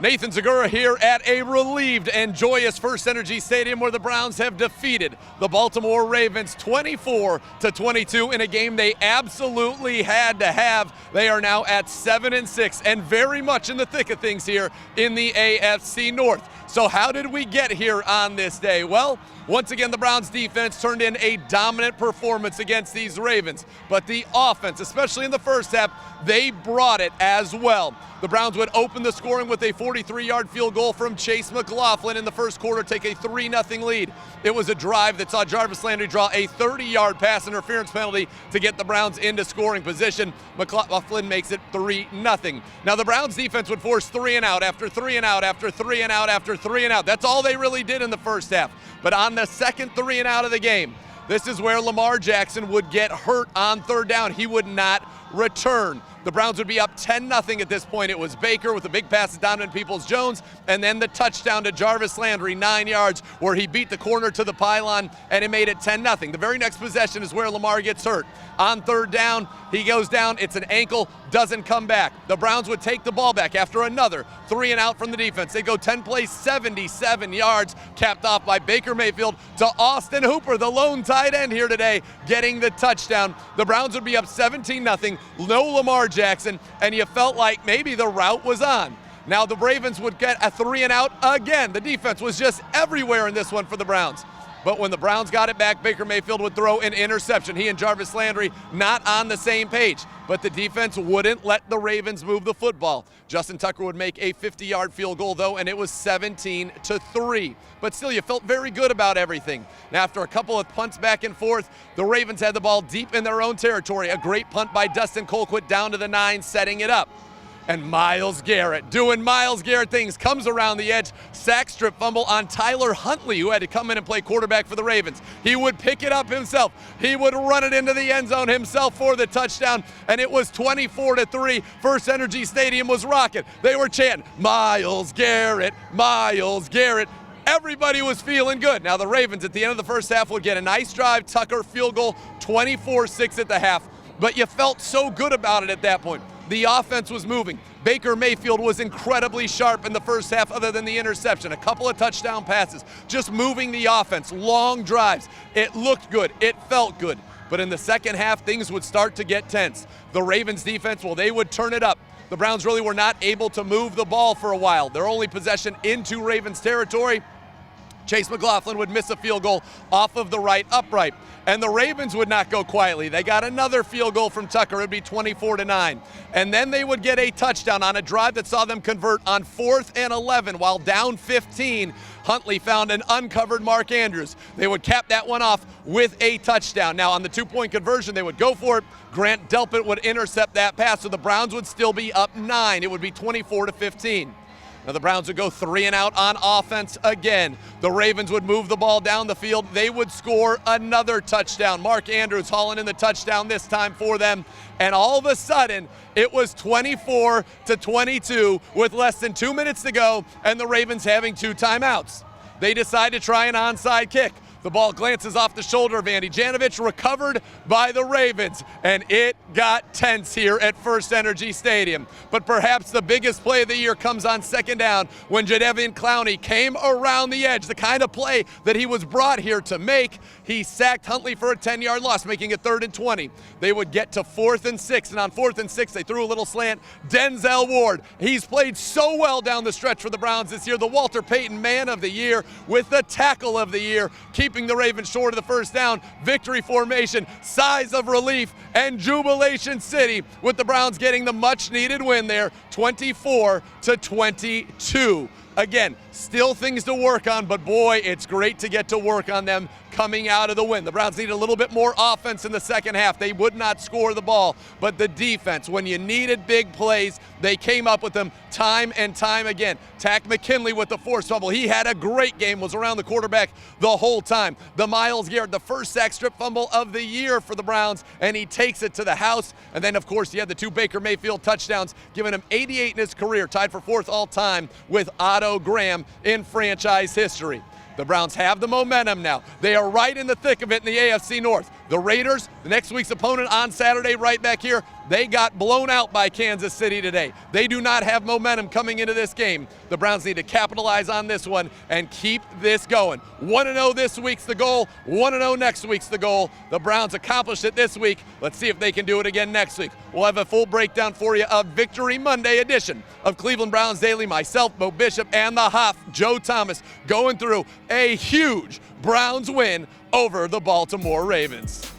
Nathan Zegura here at a relieved and joyous First Energy Stadium where the Browns have defeated the Baltimore Ravens 24-22 in a game they absolutely had to have. They are now at 7-6 and very much in the thick of things here in the AFC North. So how did we get here on this day? Well, once again, the Browns defense turned in a dominant performance against these Ravens, but the offense, especially in the first half, they brought it as well. The Browns would open the scoring with a 43-yard field goal from Chase McLaughlin in the first quarter, take a 3-0 lead. It was a drive that saw Jarvis Landry draw a 30-yard pass interference penalty to get the Browns into scoring position. McLaughlin makes it 3-0. Now the Browns defense would force 3-and-out after 3-and-out after 3-and-out after 3-and-out. That's all they really did in the first half. But on the second 3-and-out of the game, this is where Lamar Jackson would get hurt on third down. He would not return. The Browns would be up 10-0 at this point. It was Baker with a big pass to Donovan Peoples-Jones, and then the touchdown to Jarvis Landry, 9 yards, where he beat the corner to the pylon, and it made it 10-0. The very next possession is where Lamar gets hurt. On third down, he goes down, it's an ankle, doesn't come back. The Browns would take the ball back after another 3-and-out from the defense. They go 10 plays, 77 yards, capped off by Baker Mayfield to Austin Hooper, the lone tight end here today, getting the touchdown. The Browns would be up 17-0, no Lamar Jackson, and you felt like maybe the route was on. Now the Ravens would get a 3-and-out again. The defense was just everywhere in this one for the Browns. But when the Browns got it back, Baker Mayfield would throw an interception. He and Jarvis Landry not on the same page, but the defense wouldn't let the Ravens move the football. Justin Tucker would make a 50-yard field goal, though, and it was 17-3. But still, you felt very good about everything. Now, after a couple of punts back and forth, the Ravens had the ball deep in their own territory. A great punt by Dustin Colquitt down to the 9, setting it up. And Myles Garrett, doing Myles Garrett things, comes around the edge, sack strip fumble on Tyler Huntley, who had to come in and play quarterback for the Ravens. He would pick it up himself. He would run it into the end zone himself for the touchdown, and it was 24-3. First Energy Stadium was rocking. They were chanting, Myles Garrett, Myles Garrett. Everybody was feeling good. Now the Ravens at the end of the first half would get a nice drive, Tucker field goal, 24-6 at the half. But you felt so good about it at that point. The offense was moving. Baker Mayfield was incredibly sharp in the first half other than the interception. A couple of touchdown passes, just moving the offense, long drives. It looked good. It felt good. But in the second half, things would start to get tense. The Ravens defense, well, they would turn it up. The Browns really were not able to move the ball for a while. Their only possession into Ravens territory, Chase McLaughlin would miss a field goal off of the right upright. And the Ravens would not go quietly. They got another field goal from Tucker. It would be 24-9. And then they would get a touchdown on a drive that saw them convert on 4th and 11. While down 15, Huntley found an uncovered Mark Andrews. They would cap that one off with a touchdown. Now on the 2-point conversion, they would go for it. Grant Delpit would intercept that pass, so the Browns would still be up 9. It would be 24-15. Now the Browns would go 3-and-out on offense again. The Ravens would move the ball down the field. They would score another touchdown. Mark Andrews hauling in the touchdown this time for them. And all of a sudden, it was 24-22 with less than 2 minutes to go and the Ravens having 2 timeouts. They decide to try an onside kick. The ball glances off the shoulder of Andy Janovich, recovered by the Ravens, and it got tense here at First Energy Stadium. But perhaps the biggest play of the year comes on second down when Jadeveon Clowney came around the edge, the kind of play that he was brought here to make. He sacked Huntley for a 10-yard loss, making it 3rd and 20. They would get to 4th and 6, and on 4th and 6, they threw a little slant. Denzel Ward, he's played so well down the stretch for the Browns this year, the Walter Payton Man of the Year with the Tackle of the Year, keeping the Ravens short of the first down. Victory formation, sighs of relief, and jubilation city with the Browns getting the much-needed win there, 24-22. Again, still things to work on, but boy, it's great to get to work on them coming out of the win. The Browns need a little bit more offense in the second half. They would not score the ball, but the defense, when you needed big plays, they came up with them time and time again. Tack McKinley with the forced fumble. He had a great game, was around the quarterback the whole time. The Myles Garrett, the first sack strip fumble of the year for the Browns, and he takes it to the house. And then, of course, he had the 2 Baker Mayfield touchdowns, giving him 88 in his career, tied for 4th all-time with Otto Graham in franchise history. The Browns have the momentum now. They are right in the thick of it in the AFC North. The Raiders, the next week's opponent on Saturday, right back here. They got blown out by Kansas City today. They do not have momentum coming into this game. The Browns need to capitalize on this one and keep this going. 1-0 this week's the goal. 1-0 next week's the goal. The Browns accomplished it this week. Let's see if they can do it again next week. We'll have a full breakdown for you of Victory Monday edition of Cleveland Browns Daily. Myself, Bo Bishop, and the Hoff, Joe Thomas, going through a huge Browns win over the Baltimore Ravens.